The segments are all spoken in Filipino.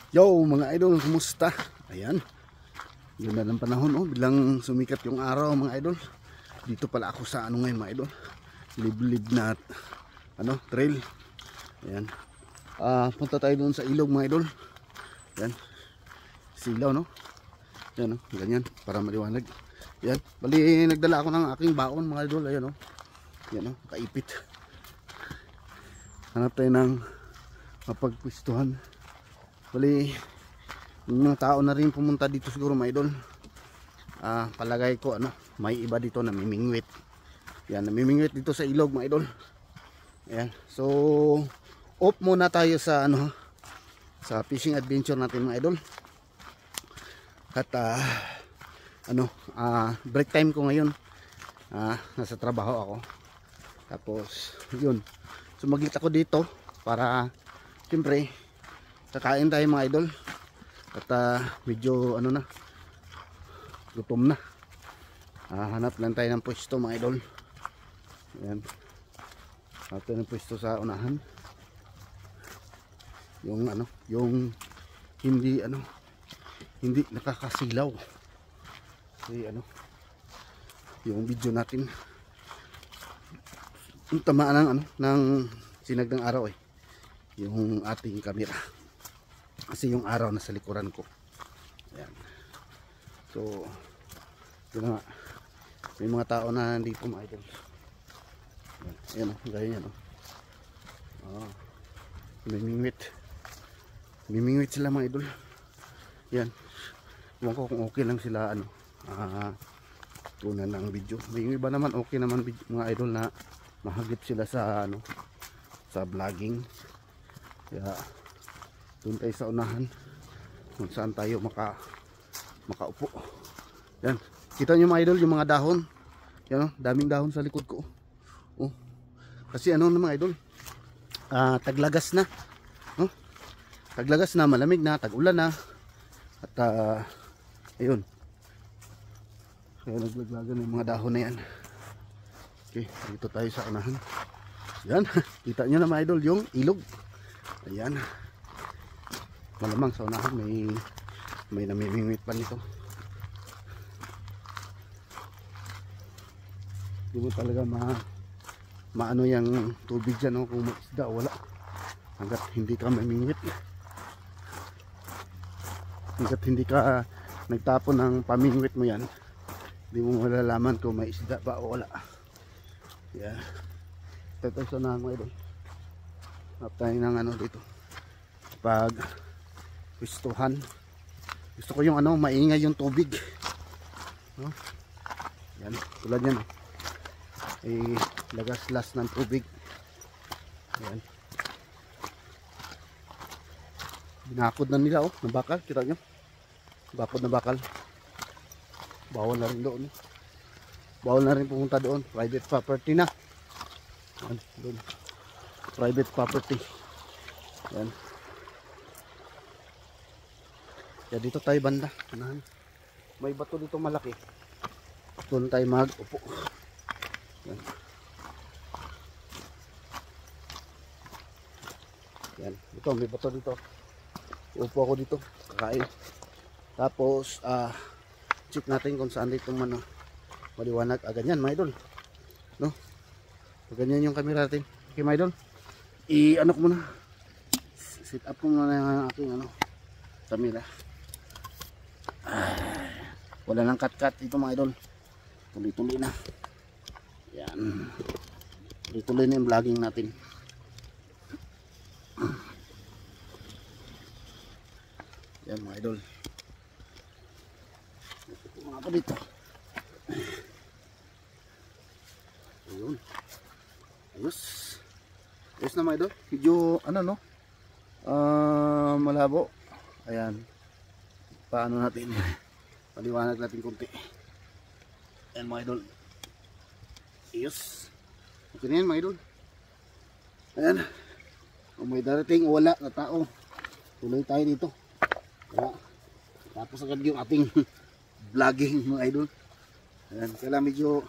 Yo mga idol, kumusta? Ayan, ganda ng panahon, oh. Bilang sumikat yung araw mga idol. Dito pala ako sa ano ngayon mga idol, liblib na trail. Ayan, punta tayo doon sa ilog mga idol. Ayan, silaw no. Ayan, oh, ganyan para maliwanag. Ayan, bali nagdala ako ng aking baon mga idol. Ayan, oh. Ayan, oh, kaipit. Hanap tayo ng mapagpwistuhan. Bali yung mga tao na rin pumunta dito siguro mga idol. Palagay ko may iba dito na namimingwit. Yan, namimingwit dito sa ilog mga idol. Ayan, so off muna tayo sa sa fishing adventure natin mga idol. At break time ko ngayon. Nasa trabaho ako. Tapos yun, sumaglit ako dito para siyempre kakain tayo mga idol. At medyo gutom na. Hanap lang tayo ng pwesto mga idol. Ayan, hanap tayo ng pwesto sa unahan. Yung hindi nakakasilaw. Kasi yung video natin yung tamaan ng sinag ng araw yung ating camera. Kasi yung araw nasa likuran ko. Ayan. So yun nga, may mga tao na nandito mga idol. Ayan, gaya yan mimingwit sila mga idol. Yan, huwag ko kung okay lang sila tunan ng video. May iba naman okay naman mga idol na mahagip sila sa sa vlogging. Kaya doon tayo sa unahan kung saan tayo makaupo. Yan, kita nyo mga idol yung mga dahon. Yan, daming dahon sa likod ko. Kasi mga idol, taglagas na, taglagas na, malamig na, tag-ulan na. At ayun, kaya naglaglagan yung mga dahon na yan. Okay, dito tayo sa unahan. Yan, kita nyo na mga idol yung ilog. Ayan, malamang sa unahan may namimingwit pa nito. Hindi mo talaga maano yung tubig dyan kung may isda o wala, hanggat hindi ka mamingwit, hanggat hindi ka nagtapon ng pamingwit mo yan, hindi mo malalaman kung may isda ba o wala. Yeah, ito sa unahan mo idol. Hanap tayo ng dito pag pwestuhan. Gusto ko yung maingay yung tubig. Yan, tulad yan lagas-las ng tubig. Yan, binakod na nila ng bakal, kita nyo, bakod na bakal. Bawal na rin doon, bawal na rin pumunta doon, private property na. Yan, doon, private property. Yan. Kaya dito tayo banda. May bato dito malaki. Doon tayo mag-upo. Yan. Yan. Dito, may bato dito. Upo ako dito. Kakain. Tapos, check natin kung saan dito maliwanag. Ganyan, mga idol. No? Ganyan yung camera natin. Okay, mga idol. Ko muna. Set up ko muna yung aking camera. Wala nang cut dito mga idol. Tuloy-tuloy na. Yan, tuloy-tuloy na yung vlogging natin. Yan mga idol, mga ako dito. Ayun, ayos na mga idol. Medyo malabo. Ayan, paano natin paliwanag natin konti. Ayan mga idol, ayos. Okay na yan mga idol. Ayan, kung may darating o wala na tao, tuloy tayo dito. Kaya, tapos agad yung ating vlogging mga idol. Ayan, kaya medyo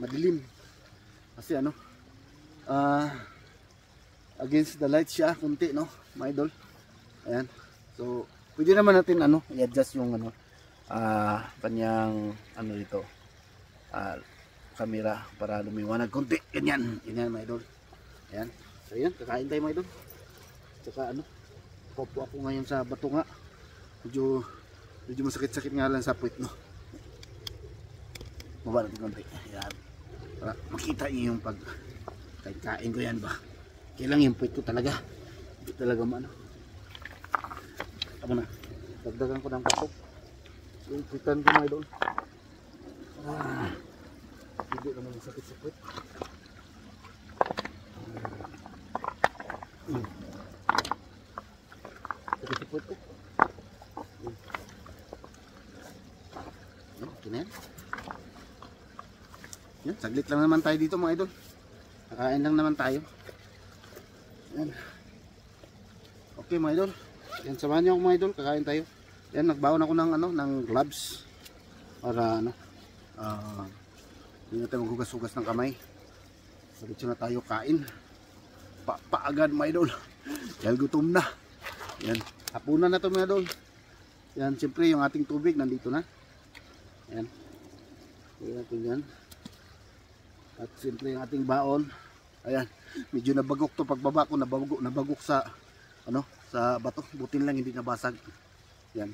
madilim kasi against the light siya konti mga idol. Ayan, So, pwede naman natin i-adjust yung kanyang dito. Camera para lumiwanag konti. Ganyan. Ganyan mga idol. Ayan. So, yan. Kakain tayo mga idol. Tsaka Popo ako ngayon sa bato nga. Medyo masakit-sakit nga lang sa puwit, no. Baba natin konti. Ayan. Para makita niyo yung kain ko yan ba. Kailang yung puwit ko talaga. Hindi talaga Tama na. Dagdagan ko ng pasok. Yung puwitan ko mga idol. Hindi naman sakit sa puwit. Sakit sa puwit ko. Okay na yan. Yan, saglit lang naman tayo dito mga idol. Nakain lang naman tayo. Yan. Okay mga idol. Yan, samahan niyo ako mga idol, kakain tayo. Yan, nagbaon ako ng gloves para hindi na tayo maghugas-hugas ng kamay. Sabit na tayo kain. Paagad mga idol. Dahil gutom na. Yan, hapunan na to mga idol. Yan, siyempre yung ating tubig nandito na. Yan. Yan natin yan. At siyempre yung ating baon. Ayan, medyo nabagok to pagbaba ko, nabagok sa sa bato. Butin lang hindi nabasag. Yan.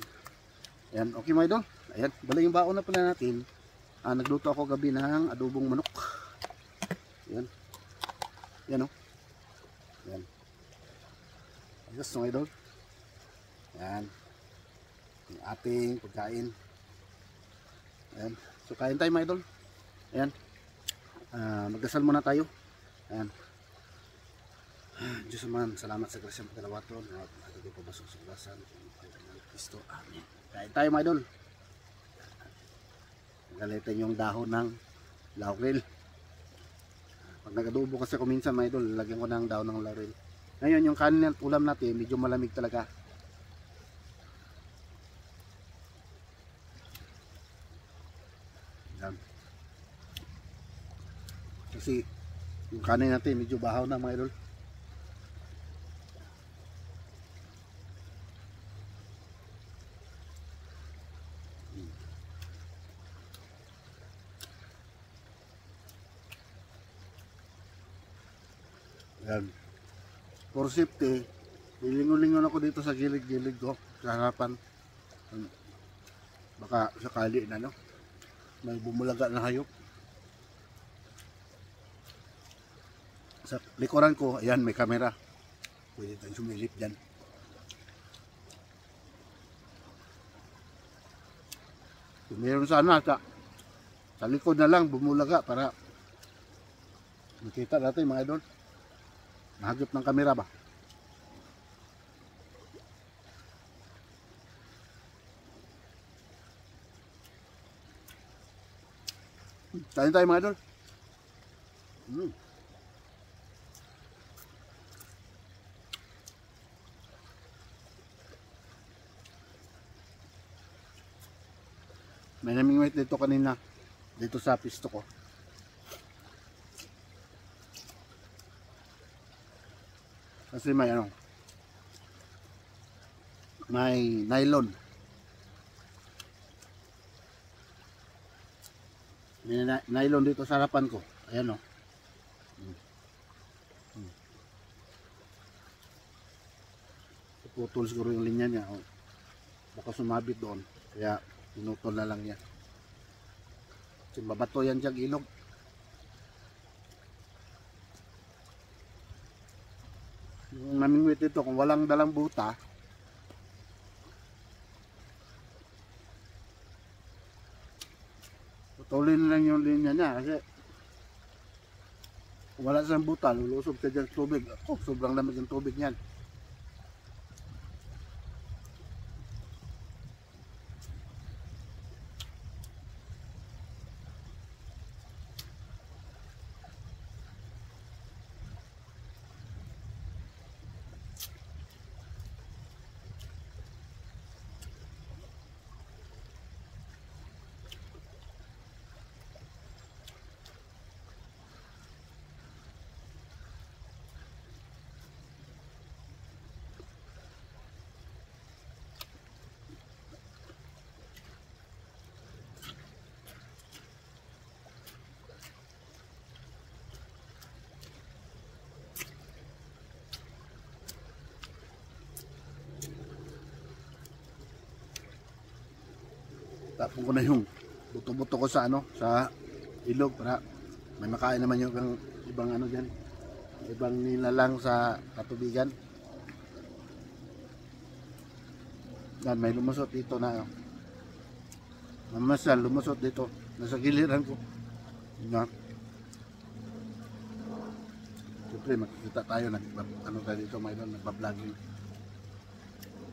Yan, okay mga idol. Ayan, bala yung baon na pala natin. Nagluto ako gabi ng adobong manok. Yan. Yan Yan. Ayos mga idol. Yan. Yung ating pagkain. Ayan. So kain tayo mga idol. Ayan. Magdasal muna tayo. Ayan. Diyos naman, salamat sa grasya ng kalawaton. At ito pabasok sa grasan. Kristo. Amen. Kain tayo mga idol. Galitin yung dahon ng laurel. Pag nagadubo kasi ako minsan mga idol, lagyan ko ng dahon ng laurel. Ngayon yung kanin at ulam natin, medyo malamig talaga. Ayan. Kasi yung kanin natin medyo bahaw na mga idol. Yan. For safety, lilingon-lingon ako dito sa gilid-gilid ko, sa harapan. Baka sakali na may bumulaga na hayop. Sa likuran ko, ayan, may camera. Pwede tayong sumilip dyan. Meron sana sa likod na lang bumulaga para makita natin mga idol. Mahagip ng kamera ba? Kain tayo mga idol. May namingwit dito kanina. Dito sa pisto ko. Kasi may may nylon. May nylon dito sa harapan ko. Ayan putol siguro yung linya niya. Baka sumabit doon. Kaya pinutol na lang niya. Kasi mabato yan diyang ilog. Yung namingwit dito, kung walang dalang buta, putulin lang yung linya niya kasi kung wala siyang buta, lulusob siya dyan sa tubig. Sobrang lamig yung tubig niyan. Tapon ko na yung buto-buto ko sa ano, sa ilog para may makain naman yung ibang ano diyan. Ibang nilalang sa katubigan. Yan, may lumusot dito na. Mamasal, lumusot dito. Nasa giliran ko. Yan. Siyempre, makikita tayo. Ano tayo dito, mayroon, nagpa-vlogging.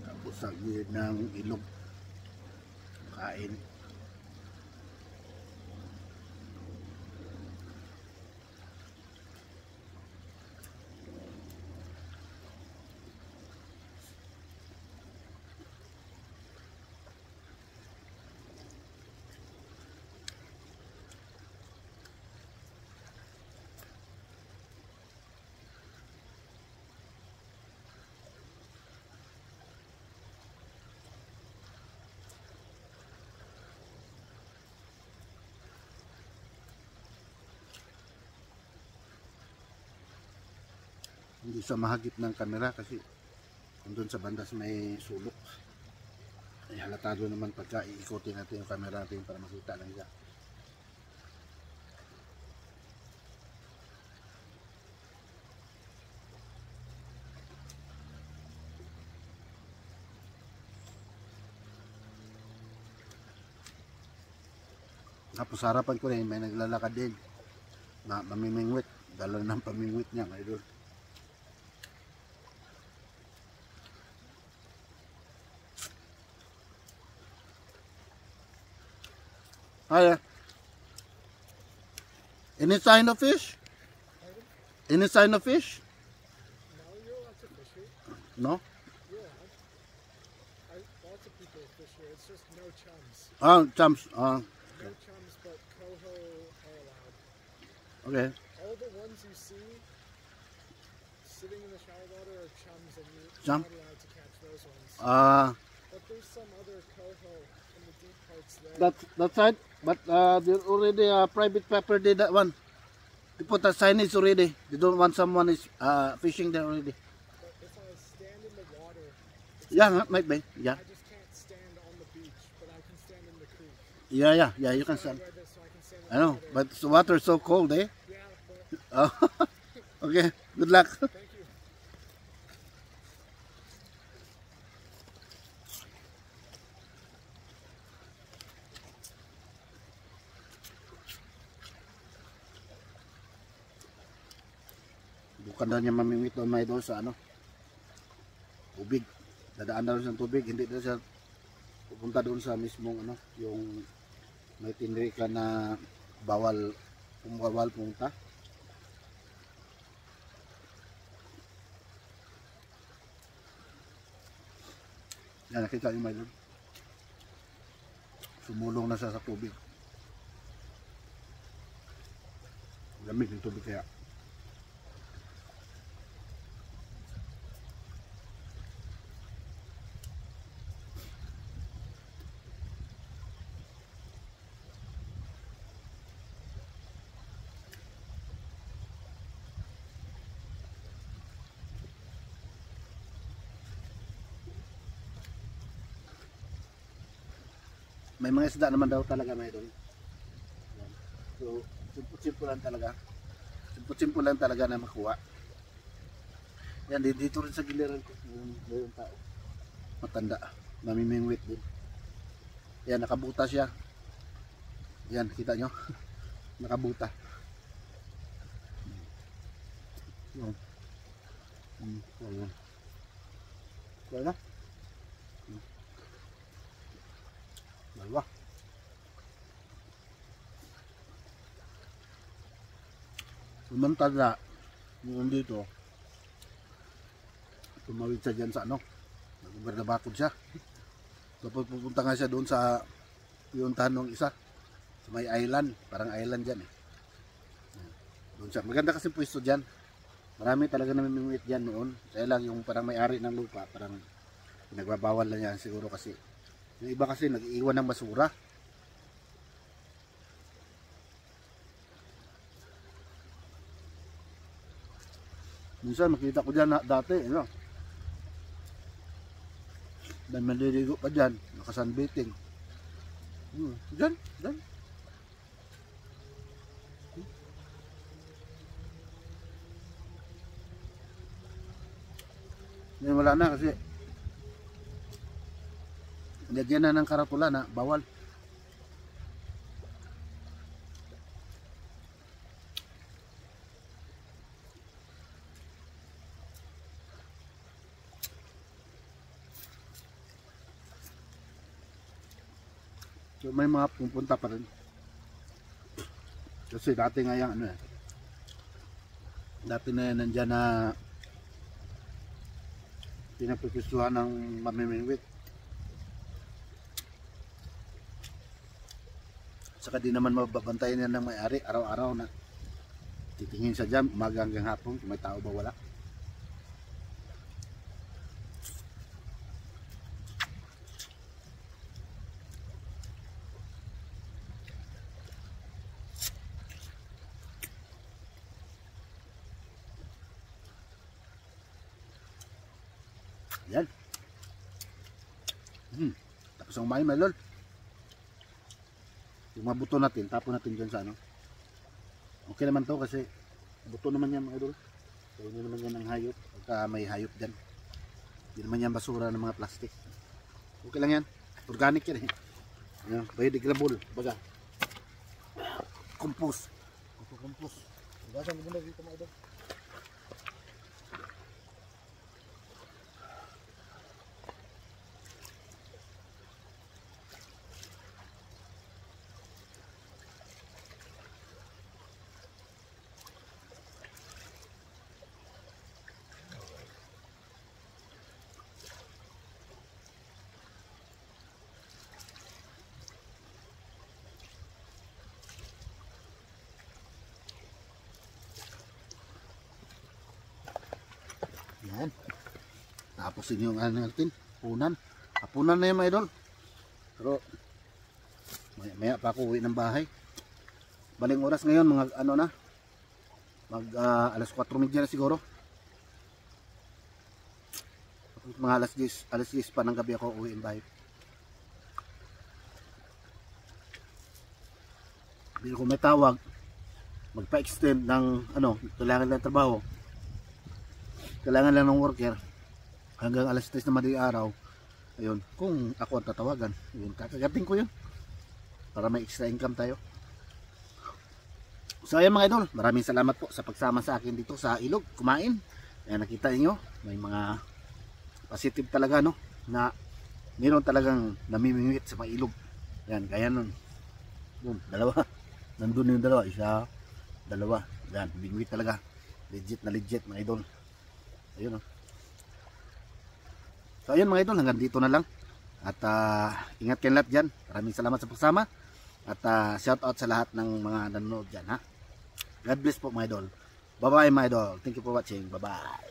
Tapos sa gilid ng ilog. Kain. Hindi siya mahagip ng kamera kasi doon sa bandas may sulok. Ay halatado naman pagka iikotin natin yung camera natin para makita lang siya. Tapos harapan ko rin may naglalakad din na mamimingwit. Dala ng pamingwit niya mga idol. Hi. Any sign of fish? Any sign of fish? No, you're allowed to fish here. No? You're allowed. Lots of people fish here. It's just no chums. Chums. No chums, but coho are allowed. Okay. All the ones you see sitting in the shallow water are chums, and you're Chum? not allowed to catch those ones. But there's some other coho in the deep parts there. That side, but there already private pepper did that one. They put a signage already. They don't want someone is fishing there already. But if I stand in the water, Yeah, might be. Yeah, I just can't stand on the beach, but I can stand in the creek. yeah. You can So I stand. read this so I can stand in I the know, water. but the water is so cold, eh? Yeah, but Okay. Good luck. thank you. Bukan daw niya mamimit doon may doon sa ano tubig. Dadaan daw sa tubig, hindi daw siya pupunta doon sa mismong ano, yung may tinri ka na bawal pumunta. Yan, nakita yung may doon. Sumulong na siya sa tubig. Lamig yung tubig kaya. May mga isda naman daw talaga may doon. So, simple lang talaga. Simple lang talaga na makuha. Yan, dito rin sa giliran ko. Yung tao. Matanda. Mamimingwit din. Yan, nakabuta siya. Yan, kita nyo? Nakabuta. Yan. Yan. Yan na. Dalawa. Samantala, yung dito, tumawid siya dyan sa ano, nagubernabakod siya. Tapos pupunta nga siya doon sa piyuntahan ng isa, sa may island, parang island dyan eh. Doon siya, maganda kasi pwesto dyan. Marami talaga namimingwit dyan noon. Kaya lang yung parang may-ari ng lupa, parang pinagbabawal lang yan siguro kasi. Yung iba kasi nag-iwan ng basura. Minsan makita ko dyan na, dati, ano, dahil maliligo pa dyan, nakasunbathing. Dyan, dyan. Yan, wala na kasi lagyan na ng karatula na bawal. So may mga pupunta pa rin. Kasi dati nga yung ano eh. Dati na yan nandyan na pinapagkustuhan ng mamimingwit. Saka di naman mababantayan yan ng may-ari araw-araw na titingin sa dyan, umaga hanggang hapon kung may tao ba wala. Yan. Tapos ang kumain, my lord. Yung mga buto natin, tapon natin dyan sa ano. Okay naman to kasi buto naman yan mga idol. So hindi naman yan ng hayop. Pagka may hayop dyan. Hindi naman yan basura ng mga plastic. Okay lang yan. Organic yan eh. Yan, biodegradable. Baga. Compost. Compost. Baga mo muna dito mga idol. Yan. Tapos yun yung ano natin, hapunan. Hapunan na yan mga idol. Pero maya pa ako uwi ng bahay. Baling oras ngayon mga ano na. Alas 4:30 na siguro. Mga alas 10 pa ng gabi ako uwi ng bahay. Hindi ko may tawag, magpa-extend ng ano, kailangan ng trabaho. Kailangan lang ng worker hanggang alas 3 na madaling araw. Ayun, kung ako ang tatawagan, yun, kakagating ko yun para may extra income tayo. So ayun mga idol, maraming salamat po sa pagsama sa akin dito sa ilog kumain. Ayan, nakita niyo may mga positive talaga no, na meron talagang namimingwit sa mga ilog. Ayan, kaya nun yun, dalawa nandun yung dalawa, isa, dalawa. Ayan, bingwit talaga, legit na legit mga idol. Ayun o. So ayun mga idol, hanggang dito na lang. At ingat kayo lahat dyan. Maraming salamat sa pagsama. At shout out sa lahat ng mga nanonood dyan ha. God bless po mga idol. Bye bye mga idol. Thank you for watching. Bye bye.